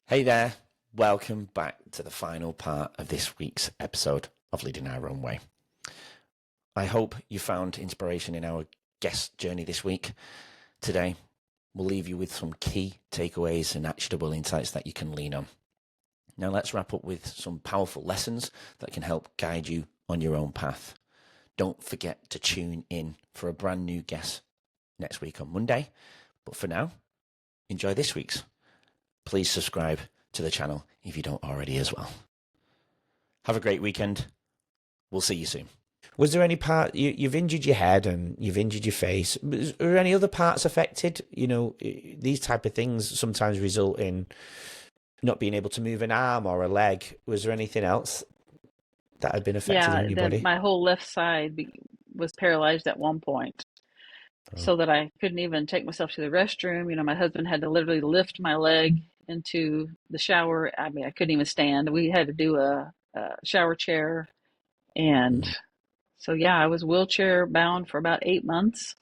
Hey there, welcome back to the final part of this week's episode of Leading Our Own Way. I hope you found inspiration in our guest journey this week. Today, we'll leave you with some key takeaways and actionable insights that you can lean on. Now let's wrap up with some powerful lessons that can help guide you on your own path. Don't forget to tune in for a brand new guest next week on Monday. But for now, enjoy this week's. Please subscribe to the channel if you don't already as well. Have a great weekend. We'll see you soon. Was there any part, you've injured your head and you've injured your face. Was there any other parts affected? You know, these type of things sometimes result in not being able to move an arm or a leg. Was there anything else that had been affected in your body? My whole left side was paralyzed at one point, Oh, so that I couldn't even take myself to the restroom. You know, my husband had to literally lift my leg into the shower. I mean, I couldn't even stand. We had to do a shower chair. And mm, so, yeah, I was wheelchair bound for about 8 months.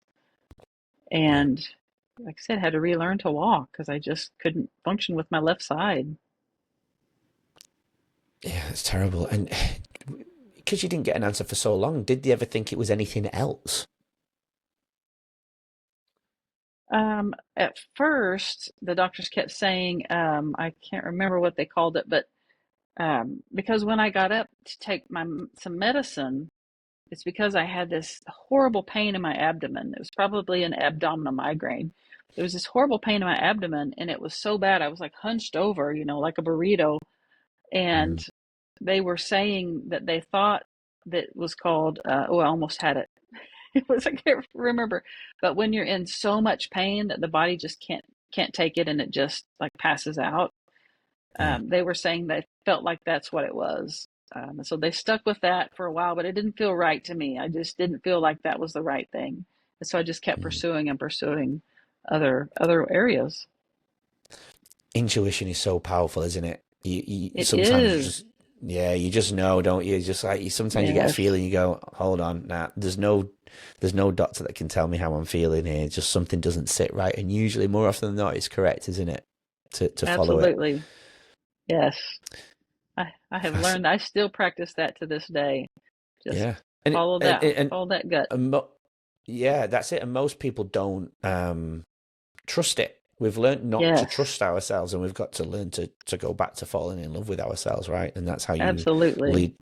yeah. And like I said, had to relearn to walk because I just couldn't function with my left side. Yeah, it's terrible. And because you didn't get an answer for so long, did they ever think it was anything else? At first, the doctors kept saying, I can't remember what they called it, but because when I got up to take some medicine, it's because I had this horrible pain in my abdomen. It was probably an abdominal migraine. There was this horrible pain in my abdomen, and it was so bad I was like hunched over, you know, like a burrito. And Mm, they were saying that they thought that was called, oh, I almost had it. It was, I can't remember. But when you're in so much pain that the body just can't take it and it just like passes out, yeah. they were saying they felt like that's what it was. So they stuck with that for a while, but it didn't feel right to me. I just didn't feel like that was the right thing. And so I just kept Mm. pursuing and pursuing other areas. Intuition is so powerful, isn't it? You It sometimes you is. just, yeah, you just know, don't you? Just like sometimes you get a Yes, feeling, you go, hold on, nah, there's no doctor that can tell me how I'm feeling here. Just something doesn't sit right, and usually, more often than not, it's correct, isn't it? To follow it. absolutely. Yes. I have Fast, learned, I still practice that to this day. Just yeah, and and, follow that gut. and yeah, that's it. And most people don't trust it. We've learned not to Yes, trust ourselves, and we've got to learn to go back to falling in love with ourselves, right? And that's how you absolutely. lead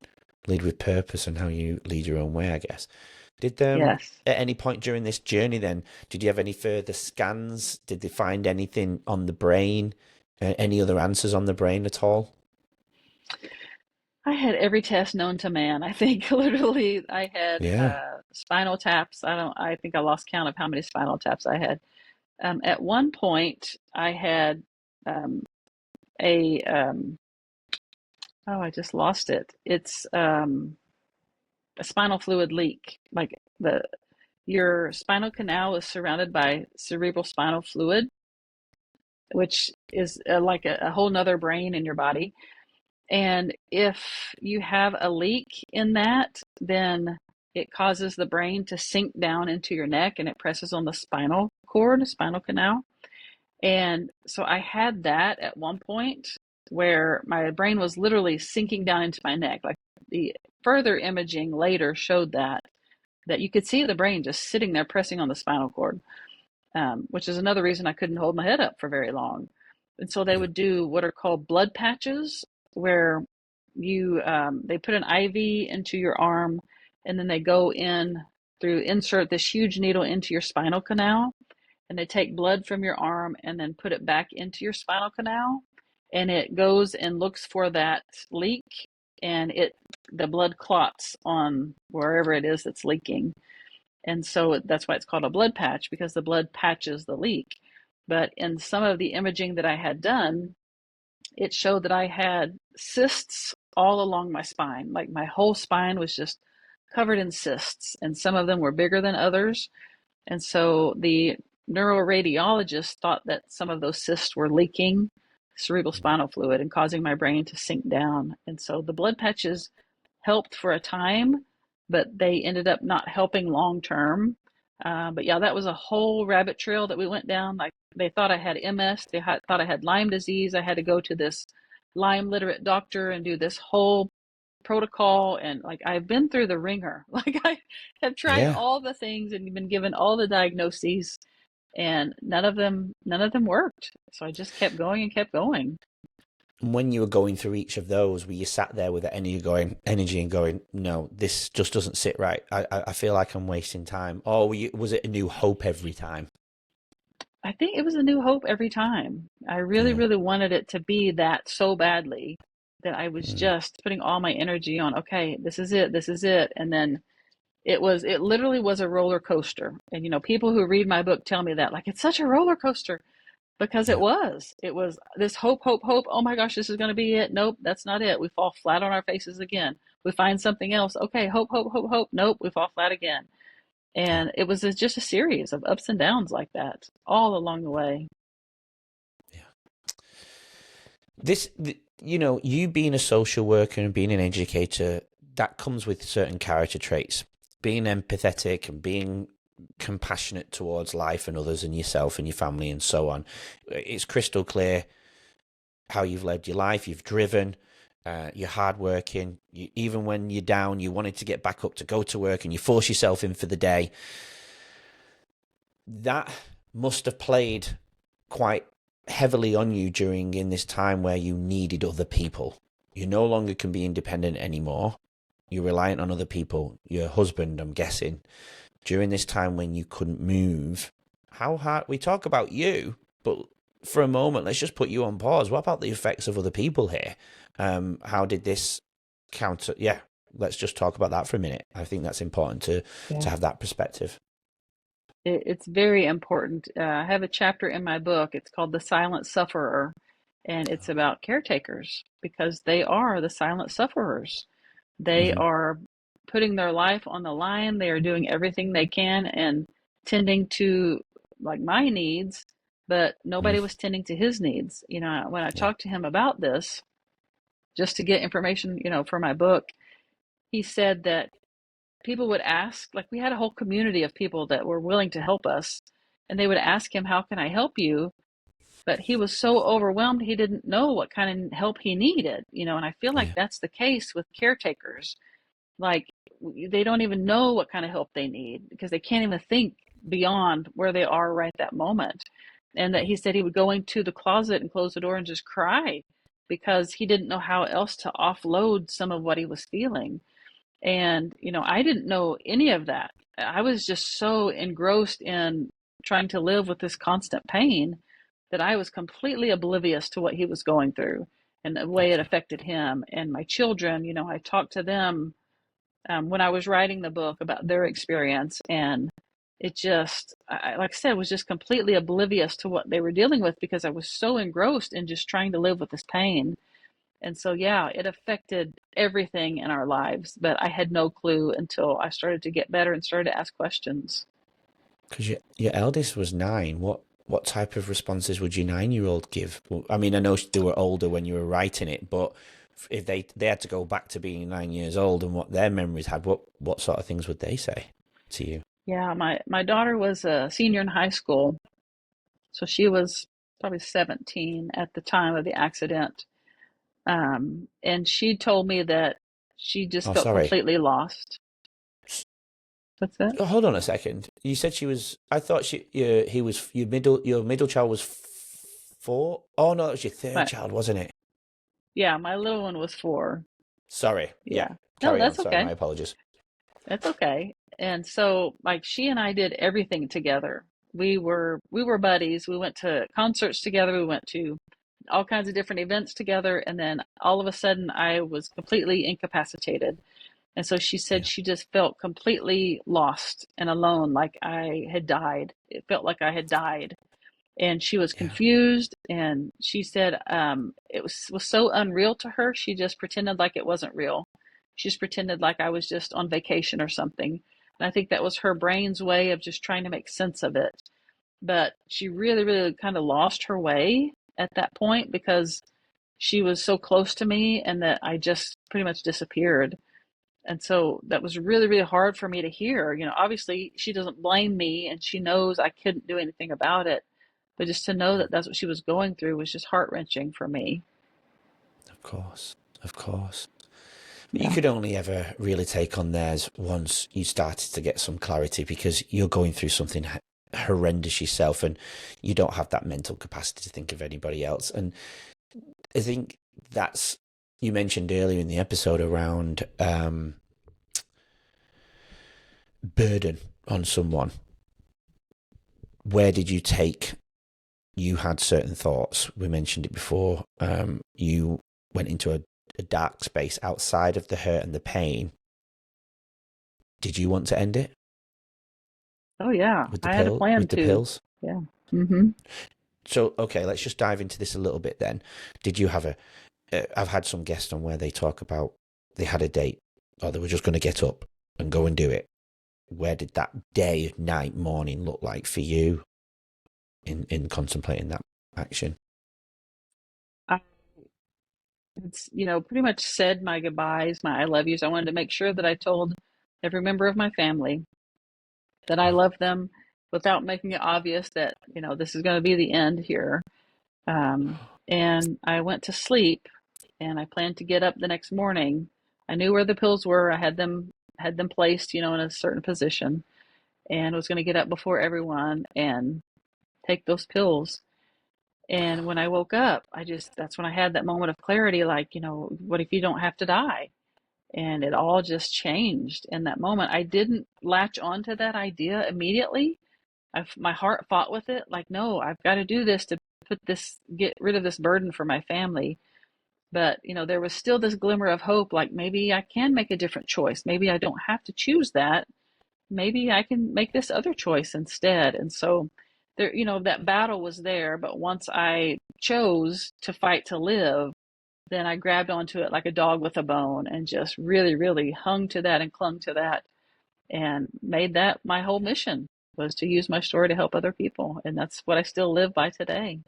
lead with purpose and how you lead your own way, I guess. Did Yes. at any point during this journey then, did you have any further scans? Did they find anything on the brain? Any other answers on the brain at all? I had every test known to man. I think literally I had Yeah. spinal taps. I think I lost count of how many spinal taps I had. At one point, I had um, a oh, I just lost it. It's a spinal fluid leak. Like the your spinal canal is surrounded by cerebral spinal fluid, which is like a whole nother brain in your body. And if you have a leak in that, then it causes the brain to sink down into your neck and it presses on the spinal cord, spinal canal. And so I had that at one point where my brain was literally sinking down into my neck. Like the further imaging later showed that you could see the brain just sitting there pressing on the spinal cord, which is another reason I couldn't hold my head up for very long. And so they Yeah. would do what are called blood patches, where they put an IV into your arm, and then they go in through insert this huge needle into your spinal canal, and they take blood from your arm and then put it back into your spinal canal, and it goes and looks for that leak, and it the blood clots on wherever it is that's leaking. And so that's why it's called a blood patch, because the blood patches the leak. But in some of the imaging that I had done, it showed that I had cysts all along my spine. Like my whole spine was just covered in cysts, and some of them were bigger than others. And so the neuroradiologist thought that some of those cysts were leaking cerebral spinal fluid and causing my brain to sink down. And so the blood patches helped for a time, but they ended up not helping long term. But yeah, that was a whole rabbit trail that we went down. Like they thought I had MS, thought I had Lyme disease. I had to go to this Lyme literate doctor and do this whole protocol. And like I've been through the ringer. Like I have tried Yeah. all the things and been given all the diagnoses, and none of them worked. So I just kept going and kept going. And when you were going through each of those, were you sat there with the energy and going, no, this just doesn't sit right. I feel like I'm wasting time. Or was it a new hope every time? I think it was a new hope every time. I really, Yeah. really wanted it to be that so badly that I was Mm. just putting all my energy on, okay, this is it, this is it. And then it literally was a roller coaster. And, people who read my book tell me that, like, it's such a roller coaster because it Yeah. was. It was this hope, hope, hope. Oh my gosh, this is going to be it. Nope, that's not it. We fall flat on our faces again. We find something else. Okay, hope, hope, hope, hope. Nope, we fall flat again. Yeah. And it was just a series of ups and downs like that all along the way. Yeah. You being a social worker and being an educator, that comes with certain character traits. Being empathetic and being compassionate towards life and others and yourself and your family and so on. It's crystal clear how you've led your life. You've driven. You're hardworking. Even when you're down, you wanted to get back up to go to work, and you force yourself in for the day. That must have played quite heavily on you during in this time where you needed other people. You no longer can be independent anymore. You're reliant on other people. Your husband, I'm guessing, during this time when you couldn't move. How hard, we talk about you, but for a moment, let's just put you on pause. What about the effects of other people here? How did this counter? Yeah, let's just talk about that for a minute. I think that's important to Yeah. have that perspective. It's very important. I have a chapter in my book. It's called The Silent Sufferer, and it's about caretakers because they are the silent sufferers. They Mm-hmm. are putting their life on the line. They are doing everything they can and tending to like my needs, but nobody Mm. was tending to his needs. When I Yeah. talked to him about this, just to get information, for my book, he said that people would ask, like we had a whole community of people that were willing to help us, and they would ask him, how can I help you? But he was so overwhelmed, he didn't know what kind of help he needed, and I feel like Yeah. that's the case with caretakers. Like they don't even know what kind of help they need because they can't even think beyond where they are right that moment. And that he said he would go into the closet and close the door and just cry because he didn't know how else to offload some of what he was feeling. And, I didn't know any of that. I was just so engrossed in trying to live with this constant pain that I was completely oblivious to what he was going through and the way it Okay. affected him and my children. I talked to them when I was writing the book about their experience, and it just, like I said, was just completely oblivious to what they were dealing with because I was so engrossed in just trying to live with this pain. And so, yeah, it affected everything in our lives, but I had no clue until I started to get better and started to ask questions. Because your eldest was 9. What type of responses would your 9-year-old give? Well, I mean, I know they were older when you were writing it, but if they had to go back to being 9 years old and what their memories had, what sort of things would they say to you? Yeah, my daughter was a senior in high school, so she was probably 17 at the time of the accident. And she told me that she just Oh, felt sorry. completely lost. What's that? Oh, hold on a second. You said she was. I thought he was your middle child was 4. Oh no, that was your third But child, wasn't it? yeah, my little one was 4. Sorry. Yeah. Yeah. No, Carry on. that's Sorry, my okay. apologies. That's okay. And so like she and I did everything together. We were buddies. We went to concerts together. We went to all kinds of different events together. And then all of a sudden I was completely incapacitated. And so she said Yeah. she just felt completely lost and alone, like I had died. It felt like I had died. And she was Yeah. confused. And she said it was so unreal to her. She just pretended like it wasn't real. She just pretended like I was just on vacation or something. And I think that was her brain's way of just trying to make sense of it. But she really, really kind of lost her way at that point because she was so close to me and that I just pretty much disappeared. And so that was really, really hard for me to hear. Obviously she doesn't blame me and she knows I couldn't do anything about it. But just to know that that's what she was going through was just heart wrenching for me. Of course, of course. But you Yeah. could only ever really take on theirs once you started to get some clarity, because you're going through something horrendous yourself, and you don't have that mental capacity to think of anybody else. And I think that's, you mentioned earlier in the episode around burden on someone. Where did you take? You had certain thoughts. We mentioned it before. You went into a dark space outside of the hurt and the pain. Did you want to end it Oh yeah, with the I had a pill, plan with the to. pills? Yeah. Mm-hmm. So, okay, let's just dive into this a little bit then. Did you have I've had some guests on where they talk about they had a date, or they were just going to get up and go and do it. Where did that day, night, morning look like for you in contemplating that action? I, it's, pretty much said my goodbyes, my I love yous. I wanted to make sure that I told every member of my family that I love them without making it obvious that, this is going to be the end here. And I went to sleep and I planned to get up the next morning. I knew where the pills were. I had them placed, in a certain position, and was going to get up before everyone and take those pills. And when I woke up, that's when I had that moment of clarity, like, what if you don't have to die? And it all just changed in that moment. I didn't latch onto that idea immediately. My heart fought with it, like, no, I've got to do this to get rid of this burden for my family. But, there was still this glimmer of hope, like maybe I can make a different choice. Maybe I don't have to choose that. Maybe I can make this other choice instead. And so there, that battle was there. But once I chose to fight to live, then I grabbed onto it like a dog with a bone and just really, really hung to that and clung to that and made that my whole mission, was to use my story to help other people. And that's what I still live by today.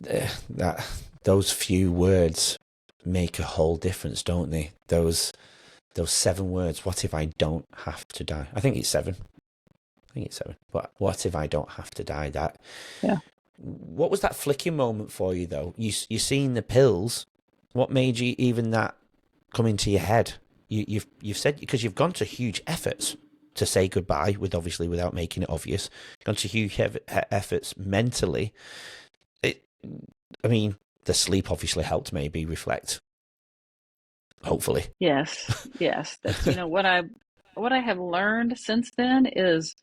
That those few words make a whole difference, don't they? Those 7 words. What if I don't have to die? I think it's 7. I think it's 7. But what if I don't have to die? That. Yeah. What was that flicking moment for you, though? You seen the pills. What made you even that come into your head? You've said, because you've gone to huge efforts to say goodbye, without making it obvious. Gone to huge efforts mentally. I mean, the sleep obviously helped maybe reflect. Hopefully. Yes. Yes. That's, what I have learned since then is,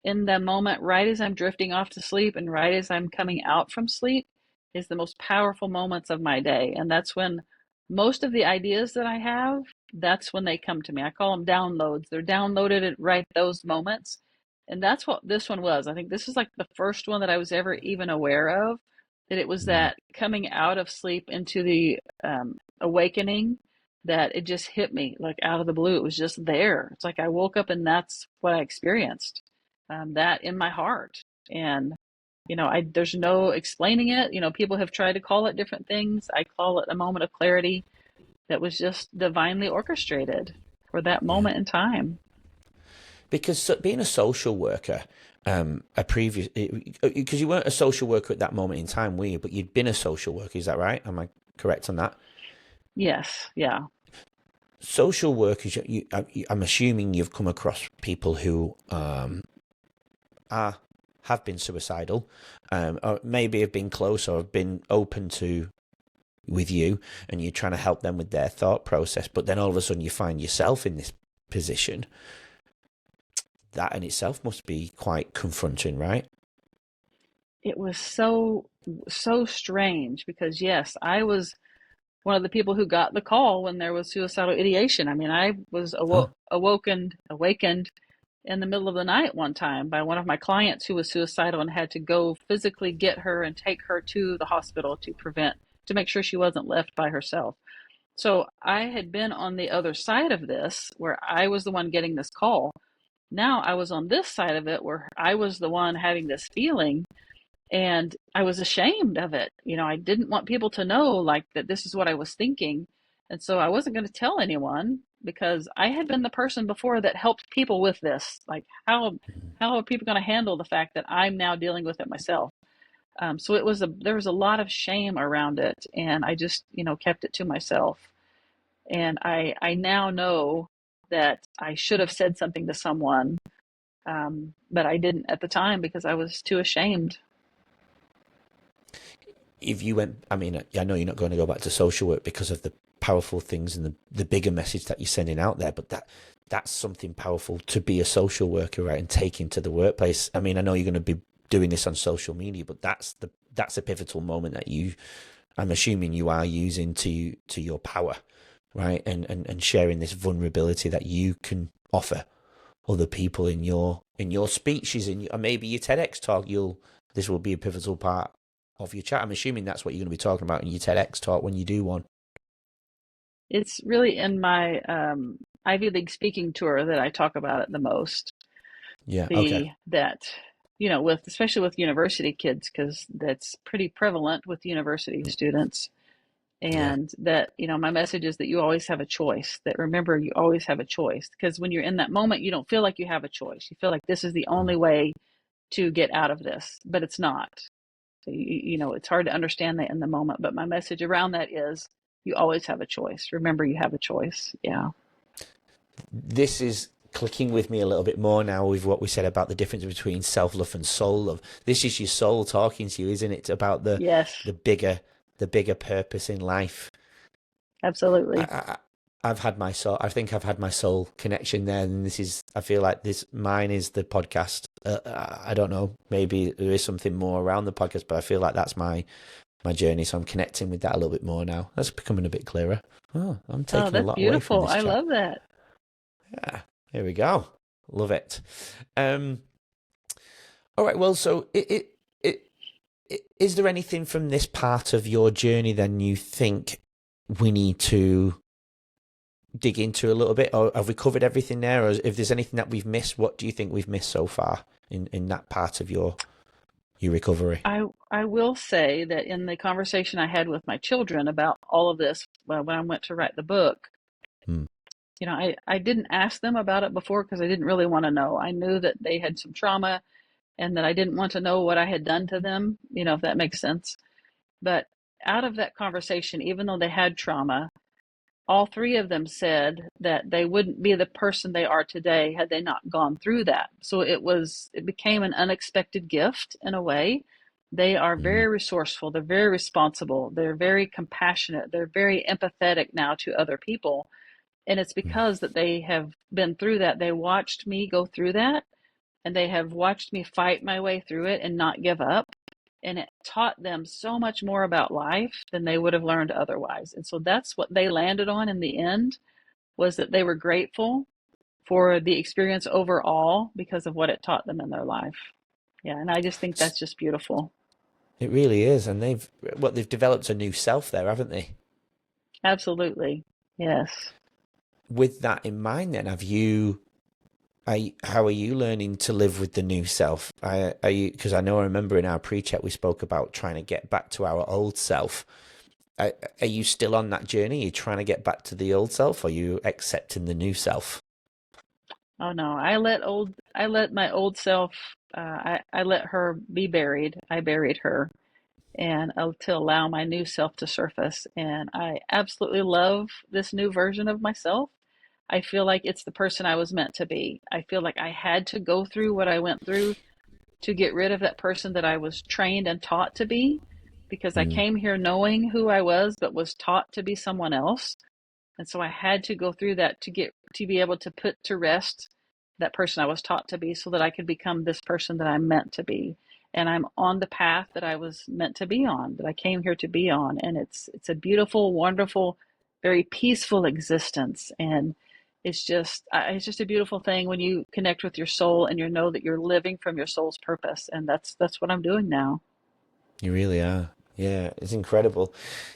in the moment, right as I'm drifting off to sleep and right as I'm coming out from sleep, is the most powerful moments of my day. And that's when most of the ideas that I have, that's when they come to me. I call them downloads. They're downloaded at right those moments. And that's what this one was. I think this is like the first one that I was ever even aware of, that it was Mm. that coming out of sleep into the awakening, that it just hit me like out of the blue. It was just there. It's like I woke up and that's what I experienced, that in my heart. And, there's no explaining it. People have tried to call it different things. I call it a moment of clarity that was just divinely orchestrated for that Yeah. moment in time. Because being a social worker, because you weren't a social worker at that moment in time, were you? But you'd been a social worker, is that right? Am I correct on that? Yes. Yeah. Social workers, I'm assuming you've come across people who have been suicidal, or maybe have been close or have been open to with you, and you're trying to help them with their thought process. But then all of a sudden you find yourself in this position. That in itself must be quite confronting, right? It was so, so strange because, yes, I was one of the people who got the call when there was suicidal ideation. I mean, I was Oh, awakened in the middle of the night one time by one of my clients who was suicidal and had to go physically get her and take her to the hospital to make sure she wasn't left by herself. So I had been on the other side of this where I was the one getting this call. Now I was on this side of it where I was the one having this feeling, and I was ashamed of it. I didn't want people to know, like, that this is what I was thinking. And so I wasn't going to tell anyone, because I had been the person before that helped people with this. Like, how are people going to handle the fact that I'm now dealing with it myself? So there was a lot of shame around it, and I just kept it to myself. And I now know that I should have said something to someone, but I didn't at the time because I was too ashamed. If you went, I mean, I know you're not going to go back to social work because of the powerful things and the bigger message that you're sending out there, but that's something powerful to be a social worker, right, and take into the workplace. I mean, I know you're going to be doing this on social media, but that's a pivotal moment that I'm assuming you are using to your power, right, and sharing this vulnerability that you can offer other people in your speeches, and maybe your TEDx talk. This will be a pivotal part of your chat. I'm assuming that's what you're going to be talking about in your TEDx talk when you do one. It's really in my Ivy League speaking tour that I talk about it the most. Yeah. Okay. The that with especially with university kids, because that's pretty prevalent with university students. Yeah. And that my message is that you always have a choice. That remember, you always have a choice, because when you're in that moment, you don't feel like you have a choice. You feel like this is the only way to get out of this, but it's not. So it's hard to understand that in the moment, but my message around that is you always have a choice. Remember, you have a choice. Yeah. This is clicking with me a little bit more now with what we said about the difference between self-love and soul love. This is your soul talking to you, isn't it? About Yes, the bigger the bigger purpose in life. I, absolutely. I I've had my soul. I think I've had my soul connection there, and I feel like mine is the podcast. I don't know. Maybe there is something more around the podcast, but I feel like that's my journey. So I'm connecting with that a little bit more now. That's becoming a bit clearer. Oh, I'm Oh, taking a that's lot away from beautiful. this I chat. love that. Yeah, here we go. Love it. Um, all right. Well, so is there anything from this part of your journey then you think we need to dig into a little bit, or have we covered everything there? Or if there's anything that we've missed, what do you think we've missed so far in that part of your recovery? I will say that in the conversation I had with my children about all of this, when I went to write the book, Hmm. I didn't ask them about it before because I didn't really want to know. I knew that they had some trauma and that I didn't want to know what I had done to them, if that makes sense. But out of that conversation, even though they had trauma, all three of them said that they wouldn't be the person they are today had they not gone through that. So it became an unexpected gift in a way. They are Hmm. very resourceful, they're very responsible, they're very compassionate, they're very empathetic now to other people. And it's because that they have been through that. They watched me go through that, and they have watched me fight my way through it and not give up. And it taught them so much more about life than they would have learned otherwise. And so that's what they landed on in the end, was that they were grateful for the experience overall because of what it taught them in their life. Yeah, and I just think that's just beautiful. It really is, and they've developed a new self there, haven't they? Absolutely. Yes. With that in mind, then how are you learning to live with the new self? Are you, because I remember in our pre-chat we spoke about trying to get back to our old self. Are you still on that journey? Are you trying to get back to the old self, or are you accepting the new self? Oh no, I let my old self, I let her be buried. I buried her, and to allow my new self to surface. And I absolutely love this new version of myself. I feel like it's the person I was meant to be. I feel like I had to go through what I went through to get rid of that person that I was trained and taught to be, because I Mm, came here knowing who I was, but was taught to be someone else. And so I had to go through that to be able to put to rest that person I was taught to be, so that I could become this person that I'm meant to be. And I'm on the path that I was meant to be on, that I came here to be on. And it's a beautiful, wonderful, very peaceful existence. And it's just a beautiful thing when you connect with your soul and you know that you're living from your soul's purpose. And that's what I'm doing now. you really are. Yeah, it's incredible.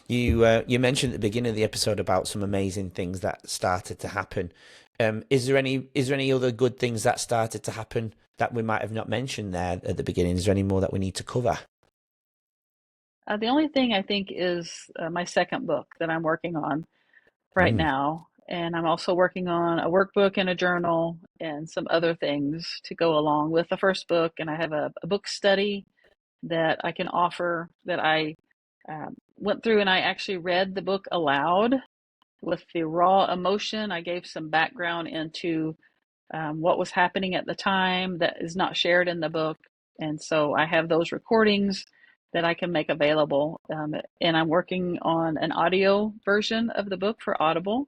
You mentioned at the beginning of the episode about some amazing things that started to happen. Is there any other good things that started to happen that we might have not mentioned there at the beginning? Is there any more that we need to cover? The only thing I think is my second book that I'm working on right Mm, now. and I'm also working on a workbook and a journal and some other things to go along with the first book. And I have a book study that I can offer that I went through, and I actually read the book aloud with the raw emotion. I gave some background into what was happening at the time that is not shared in the book. And so I have those recordings that I can make available. And I'm working on an audio version of the book for Audible.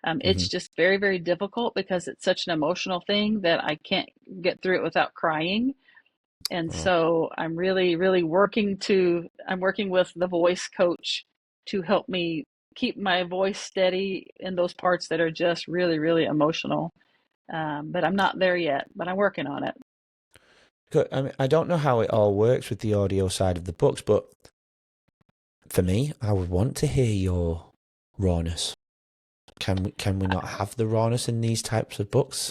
Hmm. It's just very, very difficult because it's such an emotional thing that I can't get through it without crying. And Oh, so I'm really, really I'm working with the voice coach to help me keep my voice steady in those parts that are just really, really emotional. But I'm not there yet, but I'm working on it. good. I mean, I don't know how it all works with the audio side of the books, but for me, I would want to hear your rawness. Can we not have the rawness in these types of books?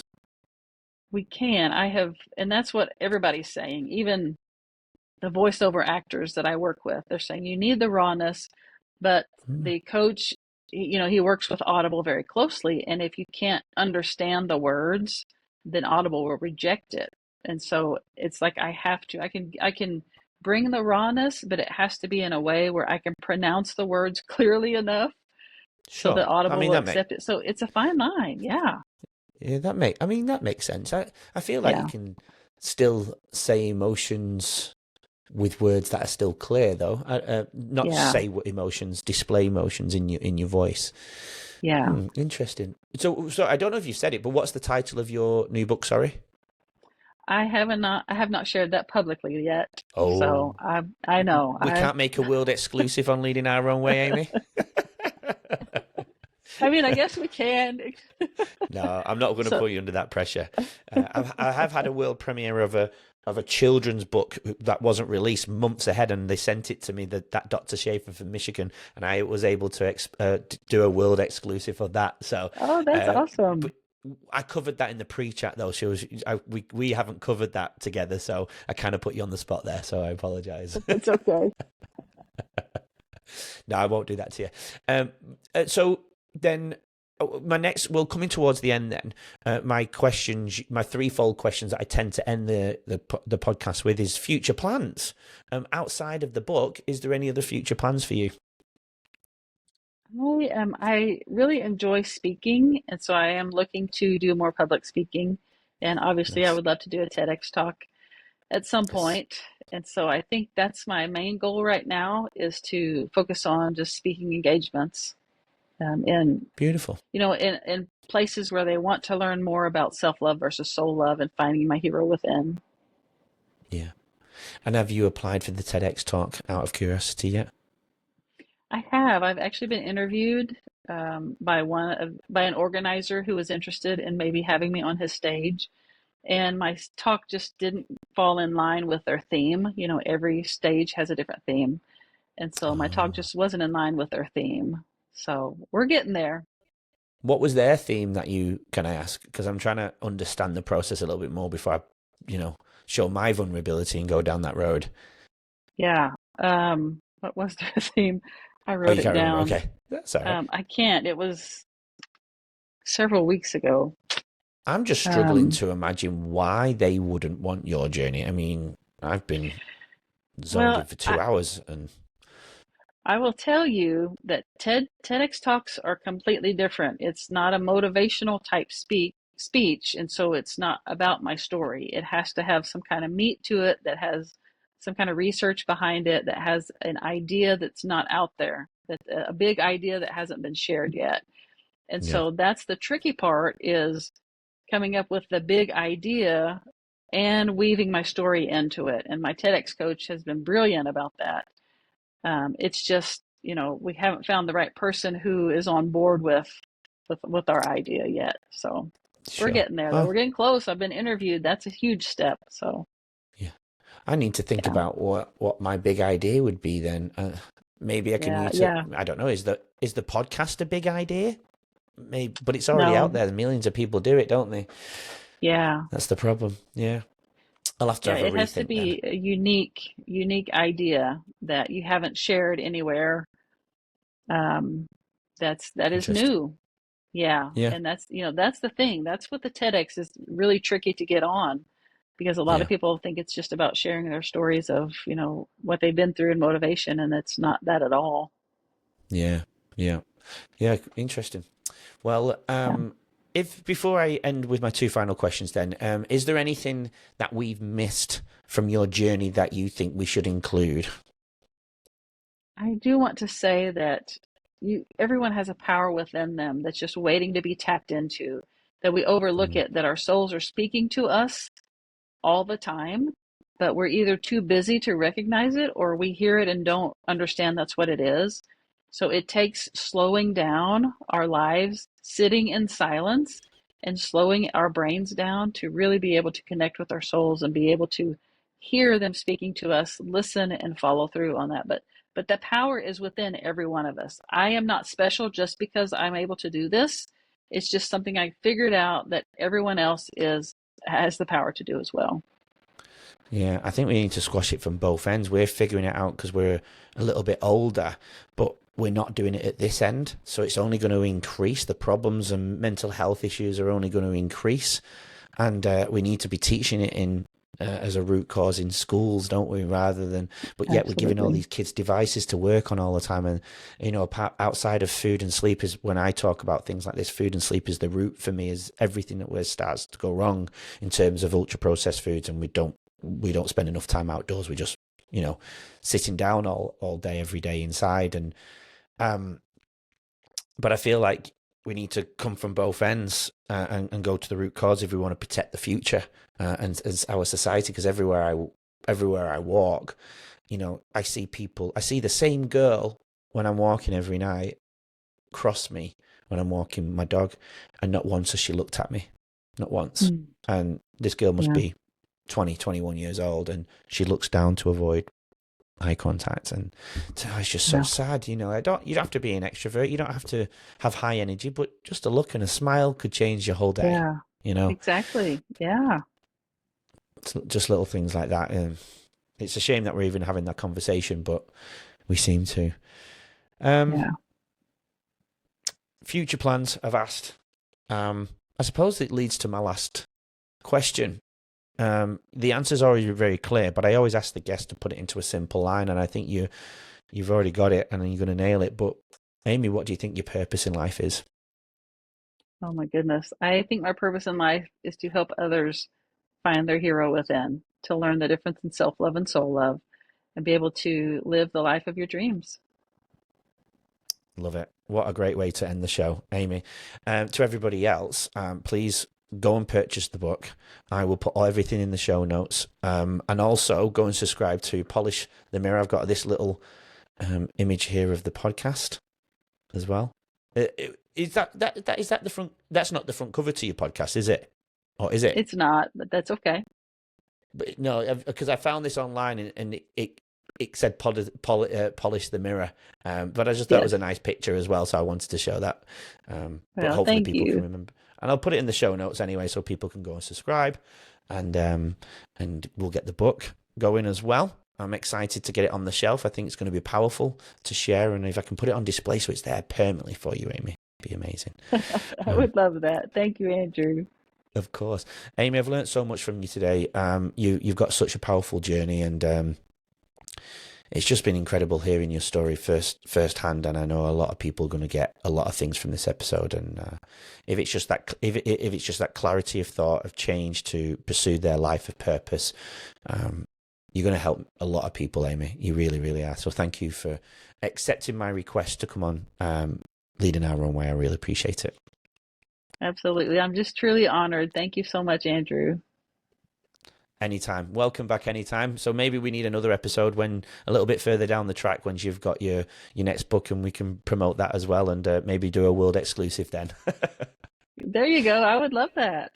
We can. And that's what everybody's saying. Even the voiceover actors that I work with, they're saying you need the rawness, but Mm, the coach, he works with Audible very closely, and if you can't understand the words, then Audible will reject it. And so it's like I can bring the rawness, but it has to be in a way where I can pronounce the words clearly enough so sure. that I Audible mean will that make accept it. So it's a fine line. Yeah. yeah, that makes sense. I feel like you Yeah. can still say emotions with words that are still clear, though. Not Yeah. say what emotions, display emotions in your voice. Yeah. Interesting. So I don't know if you said it, but what's the title of your new book? Sorry. I have not shared that publicly yet. So Oh, I know. we can't make a world exclusive on Leading Our Own Way, Amy. I mean, I guess we can. No, I'm not going to So, put you under that pressure. I have had a world premiere of a children's book that wasn't released months ahead, and they sent it to me. That Dr. Schaefer from Michigan, and I was able to do a world exclusive of that. So, oh, that's awesome. but I covered that in the pre-chat though. We haven't covered that together, so I kind of put you on the spot there. So I apologize. It's okay. No, I won't do that to you. So then, my next, well, coming towards the end then, my questions, my threefold questions that I tend to end the podcast with is future plans. Outside of the book, is there any other future plans for you? I really enjoy speaking, and so I am looking to do more public speaking. And obviously, I Nice. would love to do a TEDx talk at some Yes. point. And so I think that's my main goal right now is to focus on just speaking engagements in Beautiful. in places where they want to learn more about self-love versus soul love and finding my hero within. Yeah. And have you applied for the TEDx talk out of curiosity yet? I have. I've actually been interviewed by by an organizer who was interested in maybe having me on his stage, and my talk just didn't fall in line with their theme. Every stage has a different theme, and so my talk Oh. just wasn't in line with their theme. So we're getting there. What was their theme that you, can I ask? Because I'm trying to understand the process a little bit more before I, show my vulnerability and go down that road. Yeah. What was their theme? I Oh, wrote you it can't remember. down. Okay. That's all right. I can't. It was several weeks ago. I'm just struggling Um, to imagine why they wouldn't want your journey. I mean, I've been zoned well, in for 2 hours and I will tell you that TEDx talks are completely different. It's not a motivational type speech, and so it's not about my story. It has to have some kind of meat to it that has some kind of research behind it that has an idea that's not out there, that a big idea that hasn't been shared yet. And yeah, so that's the tricky part is coming up with the big idea and weaving my story into it. And my TEDx coach has been brilliant about that. It's just, we haven't found the right person who is on board with our idea yet. So we're sure. getting there though. Well, We're getting close. I've been interviewed. That's a huge step. So yeah. I need to think yeah, about what my big idea would be then. Maybe I can yeah, use it. yeah. I don't know. Is the podcast a big idea? Maybe, but it's already out No, there. Millions of people do it, don't they? yeah, That's the problem. Yeah. I'll have to yeah. have a It has to rethink then. be a unique idea that you haven't shared anywhere. Um, that is Interesting. new. Yeah, Yeah. and that's the thing. That's what the TEDx is really tricky to get on because a lot of Yeah. people think it's just about sharing their stories of, what they've been through and motivation, and it's not that at all. Yeah. Yeah. Yeah. Interesting. Well, Yeah. if before I end with my two final questions, then, is there anything that we've missed from your journey that you think we should include? I do want to say that everyone has a power within them that's just waiting to be tapped into, that we overlook Mm, it, that our souls are speaking to us all the time, but we're either too busy to recognize it or we hear it and don't understand that's what it is. So it takes slowing down our lives, sitting in silence, and slowing our brains down to really be able to connect with our souls and be able to hear them speaking to us, listen and follow through on that. But the power is within every one of us. I am not special just because I'm able to do this. It's just something I figured out that everyone else is has the power to do as well. yeah, I think we need to squash it from both ends. We're figuring it out because we're a little bit older, but we're not doing it at this end. So it's only going to increase. The problems and mental health issues are only going to increase. And we need to be teaching it in as a root cause in schools, don't we? Rather than, but yet we're giving all Absolutely. these kids devices to work on all the time. And outside of food and sleep is when I talk about things like this. Food and sleep is the root for me. Is everything that where starts to go wrong in terms of ultra processed foods, and we don't spend enough time outdoors. We just sitting down all day every day inside. And um but I feel like we need to come from both ends, and go to the root cause if we want to protect the future, and as our society. Because everywhere I walk, I see people. I see the same girl when I'm walking every night cross me when I'm walking my dog, and not once has she looked at me, not once. Mm. And this girl must Yeah. be 20, 21 years old, and she looks down to avoid eye contact. And it's just so Yeah. sad. You don't have to be an extrovert, you don't have to have high energy, but just a look and a smile could change your whole day. Yeah. you know Exactly. Yeah. it's just little things like that. And it's a shame that we're even having that conversation, but we seem to. um Yeah. Future plans, I've asked. I suppose it leads to my last question. The answer's already very clear, but I always ask the guest to put it into a simple line, and I think you've already got it, and you're going to nail it. But Amy, what do you think your purpose in life is? Oh my goodness. I think my purpose in life is to help others find their hero within, to learn the difference in self-love and soul love, and be able to live the life of your dreams. Love it. What a great way to end the show, Amy. To everybody else, please go and purchase the book. I will put everything in the show notes. And also go and subscribe to Polish the Mirror. I've got this little image here of the podcast as well. Is that the front? That's not the front cover to your podcast, is it? Or is it? It's not, but that's okay. But no, because I found this online, and it said polish the mirror. But I just thought it was Yes. a nice picture as well, so I wanted to show that. But Well, hopefully thank people can you. remember, and I'll put it in the show notes anyway, so people can go and subscribe, and we'll get the book going as well. I'm excited to get it on the shelf. I think it's going to be powerful to share, and if I can put it on display so it's there permanently for you, Amy, it'd be amazing. I Um, would love that. Thank you, Andrew. of course, Amy, I've learned so much from you today. You've got such a powerful journey, and it's just been incredible hearing your story firsthand. And I know a lot of people are going to get a lot of things from this episode. And if it's just that clarity of thought, of change to pursue their life of purpose, you're going to help a lot of people, Amy. You really, really are. So thank you for accepting my request to come on, Leading Our Own Way. I really appreciate it. Absolutely. I'm just truly honored. Thank you so much, Andrew. Anytime. Welcome back anytime. So maybe we need another episode when a little bit further down the track, once you've got your next book, and we can promote that as well, and maybe do a world exclusive then. There you go. I would love that.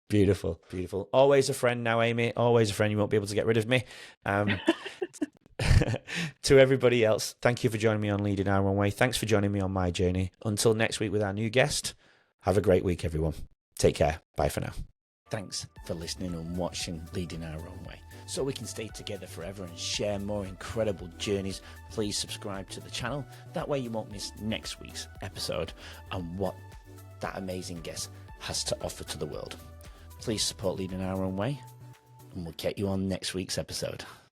Beautiful, beautiful. Always a friend now, Amy. Always a friend. You won't be able to get rid of me. To everybody else, thank you for joining me on Leading Our Own Way. Thanks for joining me on my journey. Until next week with our new guest, have a great week, everyone. Take care. Bye for now. Thanks for listening and watching Leading Our Own Way. So we can stay together forever and share more incredible journeys, please subscribe to the channel. That way you won't miss next week's episode. And what that amazing guest has to offer to the world. Please support Leading Our Own Way, and we'll get you on next week's episode.